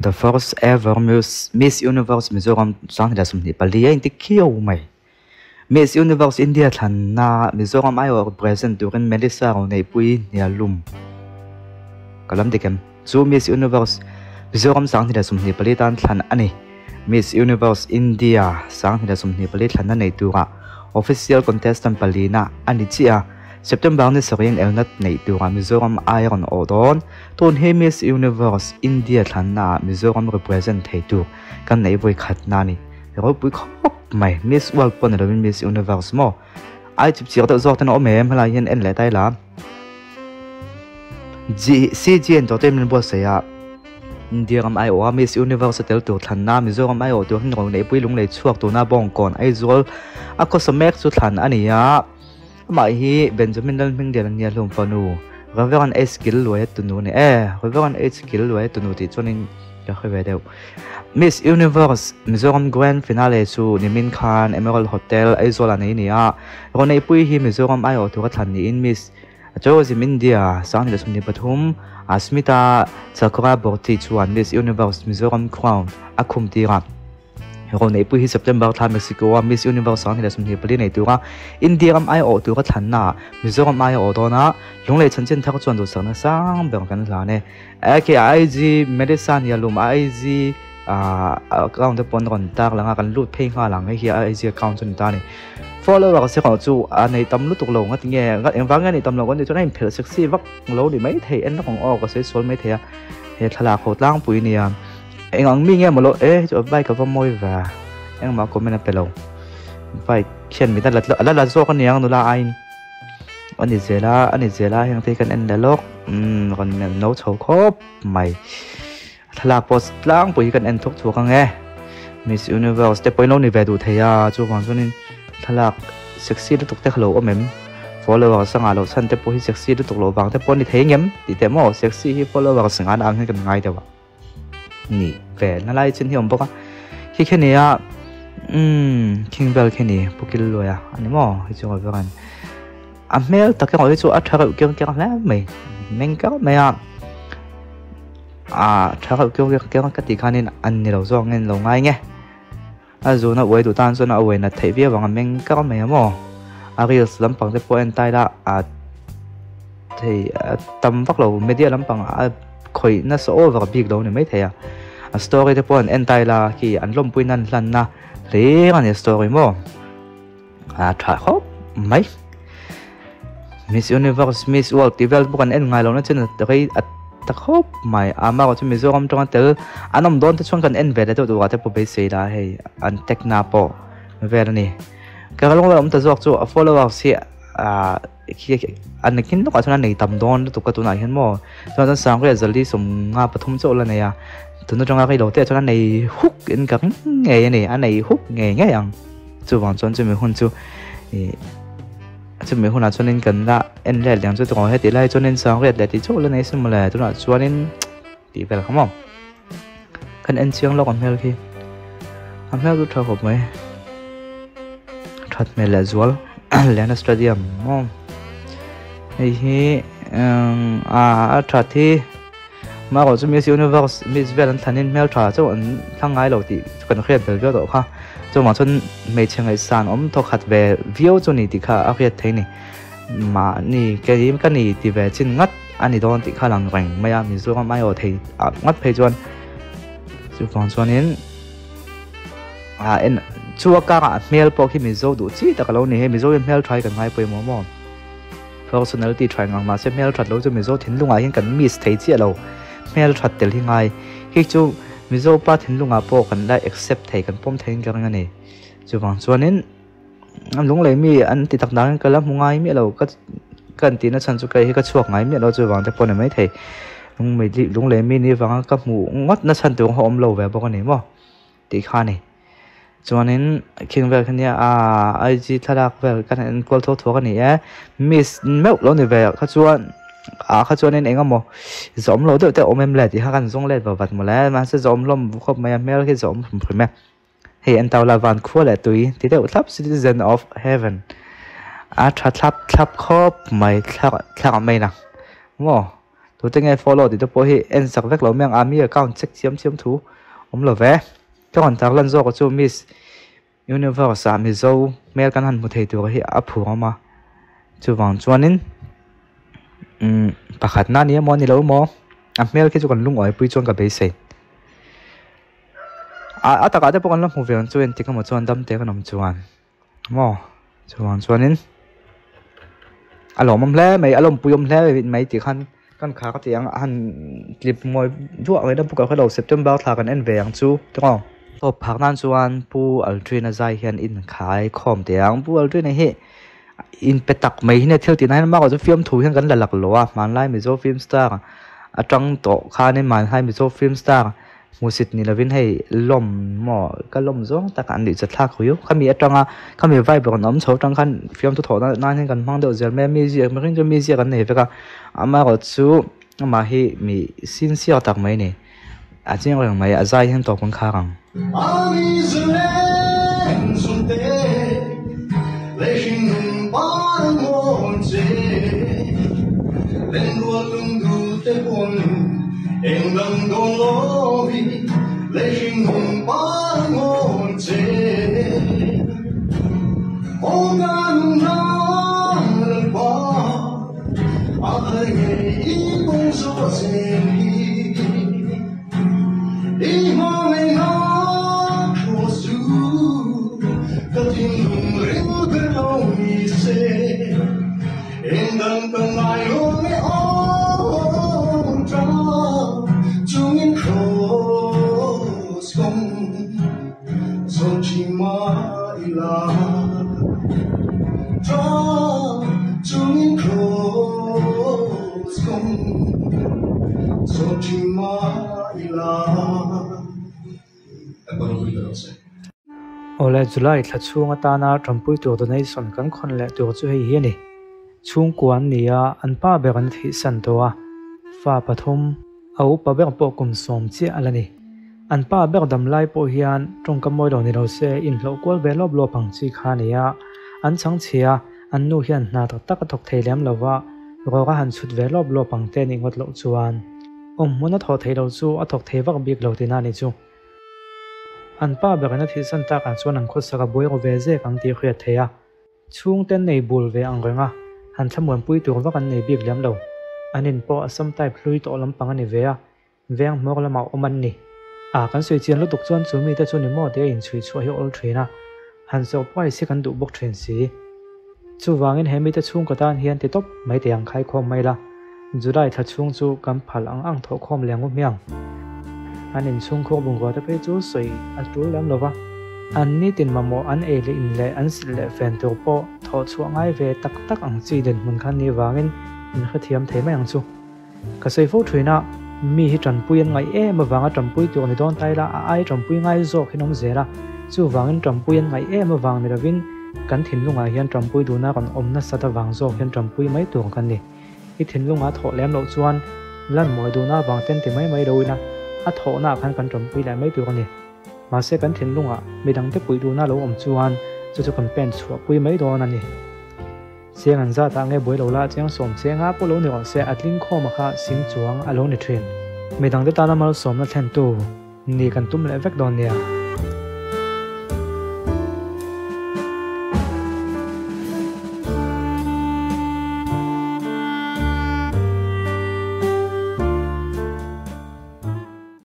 the first ever Miss Universe Mizoram sang da sumni pali in tikio mai Miss Universe India than na Mizoram ai represent during Melissa on nei pui nia lum kalam dikem zu Miss Universe Mizoram sang da sumni pali tan than ani Miss Universe India sang da sumni pali than na nei tura official contestant palina ani chia September ni sarin elnat nei tura Mizoram Iron Odon ton he Miss Universe India thanna Mizoram represent thei tu kan nei voi khat na ni ro pui khop mai Miss World pon ro Miss Universe mo ai chip chiar ta zok tan o mem hala yen en le tai la CG Entertainment bo se ya India ram ai o Miss Universe tel tu thanna Mizoram ai o tu hin ro nei pui lung lei chuak tu na bong kon ai zol a ko samek chu than ani ya mai hi Benjamin dal ming dia nia lum panu raveran a skill loe tunu ne raveran a skill loe tunu ti chonin ka khwe deu Miss Universe Mizoram Grand Finale chu Nimin Khan Emerald Hotel aizola nei nia ronei pui hi Mizoram ai o tu ka than ni in Miss Josie India sang ni sumni pathum Asmita Sakura Borti chuan Miss Universe Mizoram Crown akhum ti ra ronei pui hi September tha Mexico Miss Universe sang ni sumni pali nei tu ra India am ai o tu ka than na Mizoram ai o do na lunglei chanchen thak chuan du sang na sang beng kan la ne ke IG medicine ya lum IG account te pon ron tak langa kan lut phei nga lang hi IG account chun ta ni follower se ko chu anei tam lu tuk lo ngat nge ngat em wang ani tam lo kon chu nai phel sexy vak lo ni mai thei en kong o ko se sol mai thea he thala khot lang pui ni anh ang mi nghe mà lo cho vai cả môi và anh mà comment pelo vai khen mi ta là do con niang nó là anh zela hiện tại cần anh là lok còn nấu cháo khốp mày thà post lang bùi cần anh thuốc thuốc nghe Miss Universe để lâu này về đủ thầy cho con cho nên thà sexy được tục thế lâu ôm em follower sang alo san để bùi sexy được tục lâu vàng để bùi đi thấy nhém thì để mà sexy follower sang ăn hay cần ngay đâuนี่แฟนอะไรฉันที่ผมบอกว่าแค่นี้คิงเบลแค่นี้พวกกินเลยอันนี้มั้งที่จะบอกกันเมลตะแกรงที่จะอัดถ่ายเกี่ยวกับแล้วไม่แม่งก็ไม่ถ่ายเกี่ยวกับกติกานี่อันนี้เราส่งเงินเราง่ายไงส่วนเอาไว้ดูตานส่วนเอาไว้นะเทียบว่าแม่งก็ไม่มั้งเรื่องลำพังจะพูดได้ละที่ตำฟักเราไม่ได้ลำพังคอยน่าสโอว่าบิ๊กเราเนี่ยไม่เท่สตอรี่ที่พูดเอ็นไตล่ะที่อันล้มปุยนั่นลันนะเรื่องนี้สตอรี่มั้งถ่ายครบไหม Miss Universe Miss World ที่เวลบุกันเอ็นไงเราเนี่ยจะได้ตะครบไหมมาก็จะมีส่วนตรงนั้นเตออันนั้นโดนที่ช่วงกันเอ็นเวลตัวที่ผมไปเสียได้ให้อันเทคนาโปเวลนี่ก็ลงเราจะจวก follower เสียอันนี้คิดว่าตอนนั้นในตำดอนตุกตัวไหนเห็นมั้งตอนนั้นสังเกตจะรีสมงาปฐมโจแล้วเนี่ยตอนนั้นจังหวะที่เราเตะตอนนั้นในฮุกอินกับไงเนี่ยอันในฮุกไงยังจู่วันจนจะมีคนจะมีคนอ่ะจนนั้นกันละเอ็นแรกอย่างจู่ตรงให้ตีไล่จนนั้นสังเกตแต่ที่โจแล้วในสมัยแรกตัวนั้นจวนนั้นตีไปแล้วครับมั้งกันเอ็นเชียงล็อกอันเมลคีอันเมลรู้ทักผมไหมทัดเมลแล้วจวนแลนด์สเตเดียมมั้งไอ้ที่ทัดที่มาก็จะมีMiss Universe Miss เวลันทันนินเมลทัดเจ้าอันทั้งไงเราที่กันเครียดเบลล์ค่ะเจ้ามาจนไม่เชิงไอ้สารทอกขัดเววิวจนนี่ที่ค่ะเครียดเท่นี่มานี่แกยิ้มกันนี่ที่เวจินงัดอันนี้โดนที่ค่ะหลังแรงไม่มีส่วนไม่เอาที่งัดเพจวนจู่ก่อนส่วนนี้เอ็นชัวร์การเมลพอที่มีโจดูจีแต่ก็เราเนี่ยมีโจเมลทรายกันไงไปมั่วpersonality ทรายงานมาเซเมลทรัดเราจะมีโจทิ้งลุงไงกันมิสเทจิเราเมลทรัดเดี๋ยวที่ไงที่จู่มีโจป้าทิ้งลุงอาโปกันได้ accept เทกันป้อมทิ้งกันงั้นนี่จู่ฟังส่วนนี้ลุงเลยมีอันติดตักดังกันแล้วมุงไงมีเราก็กันตีนัชชันจุกไอ้ก็ช่วงไงมีเราจู่ฟังแต่ปนไม่เทลุงเลยมีนี่ฟังกับหมูงัดนัชชันตัวหอมเราแบบบอกกันนี่มั้งตีข้านี่ส่วนนี้คิงเวลคันนี้ไอจีทารักเวลกันเอ็นกอลโททัวกันนี่มิสเมลเราเนี่ยเวลเขาชวนนี่เองก็มั้งจอมเราแต่โอเมมเล็ดที่หากันส่งเล็ดแบบหมดแล้วมันจะจอมล้มครบไม่เมลแค่จอมผมพูดไหมเฮ้ยอันเตาลาวันขั้วแหละตุยที่เรียกว่า top citizen of heaven ทับครบไม่ทับไม่นะมั้ง ตัว tu te nge follow ti to po hi en sak vek lo meng army account check chiam thu lo ve ka kon tar lan zo ko chu Miss Universe mi zo mel kan han mu thei tu hi a phu ma chu wang chuanin pakhat na ni mo ni lo mo a mel ke chu kan lung oi pui chuan ka be se a taka te pokon lam mu ve chuan ti ka mo chuan dam te ka nom chuan mo chuan chuanin alom hle mai alom puyom hle mai ti khan kan kha ka tiang han clip moi du a da puka khalo September thla kan en ve ang chu to to phak nan chuan pu altrina zai hian in khai khom tiang pu altrina hi in petak mai ne thil ti nai ma ko chu film thu hian kan la lak lo a man lai mi zo film star atang to kha ne man hai mi zo film star musit ni lovin hei lom mo ka lom zong ta kan ni chatla khoyu khami atanga khami vibe kon om chho tang khan film tu thona na hin kan mang do zel me music me ring jo music kan nei veka ama ko chu ama hi mi sincere tak mai ni a ching rang mai a zai hin to kon kha rang em lòng đông lối lấy hình hùng ba ngọn tre hôn gan nó lần qua ai nghĩ bông gió sen đi mong ngày nó của su các thiên hùng rêu cái lâu đi xe em đang cần lại hôn nghe ôm trong Jungin cross kong Sochima ila Jungin cross kong Sochima ila Ole July thla chunga ta na trampui tu donation kan khon le tu chu hei hi ni chung kwan nia an pa be kan thi san to a fa pathum au pa ber po kum som che alani an pa ber dam lai po hian tong ka moi lo ni lo se in lo kwal ve lob lo pang chi kha nia an chang chia an nu hian na tak tak thok thei lem lova ro ga han chut ve lob lo pang te ni ngot lo chuan mona tho thei lo chu a thok thei vak bik lo ti na ni chu an pa ber na thi san ta kan chuan an khot saka boi ro ve je kang ti khria theya chung ten nei bul ve ang renga han thamon pui tur vak an nei bik lem lo anin po asam type hlui to lampang ani vea veng mok lama oman ni a kan soi chian lu tuk chuan chu mi te chu ni mo te in chui chu hi ol thina han so pai se kan du bok thren si chu wangin hemi te chung ka tan hian ti top mai te ang khai khom mai la judai tha chung chu kam phal ang tho khom lengu miang anin chung kho bung wa te pe chu soi a tul lam lova an ni tin mamo an e le in le an sil le fen to po tho chu ngai ve tak tak ang chi den mun khan ni wangin in khathiam thei mai ang chu ka sei fo thina mi hi tran puyan ngai e ma wanga tram pui tu ni don tai la ai tram pui ngai zo khinom zera chu wangin tram puyan ngai e ma wang ni rawin kan thin lunga hian tram pui du na kan omna sata wang zo hian tram pui mai tu kan ni hi thin lunga tho lem lo chuan lan moi du na wang ten ti mai roina a tho na khan kan tram pui la mai tu kan ni ma se kan thin lunga midang te pui du na lo om chuan chu kan pen chua pui mai do na ni siang an za ta nge boi lo la chiang som che nga po lo ni on se atling kho ma kha sim chuang alo ni thren midang te ta na mal som na thlen tu ni kan tum le vek don nia